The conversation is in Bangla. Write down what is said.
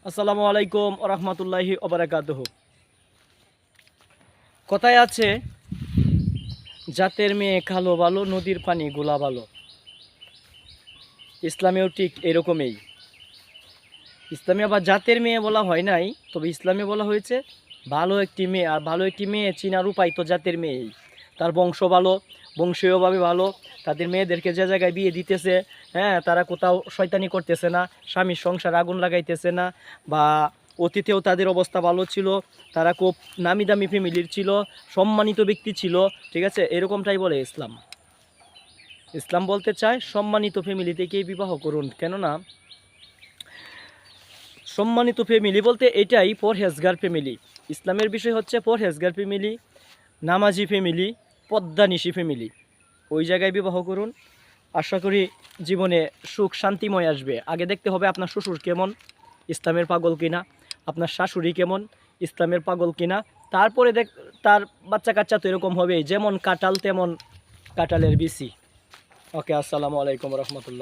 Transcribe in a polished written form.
আসসালামু আলাইকুম ওরহমতুল্লাহি ওবারাকাতুহু। কথায় আছে, জাতের মেয়ে কালো ভালো, নদীর পানি গোলা ভালো। ইসলামেও ঠিক এরকমই। ইসলামে আবার জাতের মেয়ে বলা হয় নাই, তবে ইসলামে বলা হয়েছে ভালো একটি মেয়ে। আর ভালো একটি মেয়ে চিনার উপায় তো জাতের মেয়েই। তার বংশ ভালো, বংশীয়ভাবে ভালো, তাদের মেয়েদেরকে যে জায়গায় বিয়ে দিতেছে, হ্যাঁ, তারা কোথাও শয়তানি করতেছে না, স্বামীর সংসার আগুন লাগাইতেছে না, বা অতীতেও তাদের অবস্থা ভালো ছিল, তারা খুব নামি দামি ফ্যামিলির ছিল, সম্মানিত ব্যক্তি ছিল। ঠিক আছে, এরকমটাই বলে ইসলাম। ইসলাম বলতে চায় সম্মানিত ফ্যামিলি থেকেই বিবাহ করুন। কেননা সম্মানিত ফ্যামিলি বলতে এটাই পরহেজগার ফ্যামিলি। ইসলামের বিষয় হচ্ছে পরহেজগার ফ্যামিলি, নামাজি ফ্যামিলি, পদ্মানিশি ফ্যামিলি। ওই জায়গায় বিবাহ করুন। আশা করি জীবনে সুখ শান্তিময় আসবে। আগে দেখতে হবে আপনার শ্বশুর কেমন, ইসলামের পাগল কিনা, আপনার শাশুড়ি কেমন, ইসলামের পাগল কিনা। তারপরে তার বাচ্চা কাচ্চা তো এরকম হবে, যেমন কাঁঠাল তেমন কাঁঠালের বিচি। ওকে, আসসালামু আলাইকুম রহমতুল্লাহ।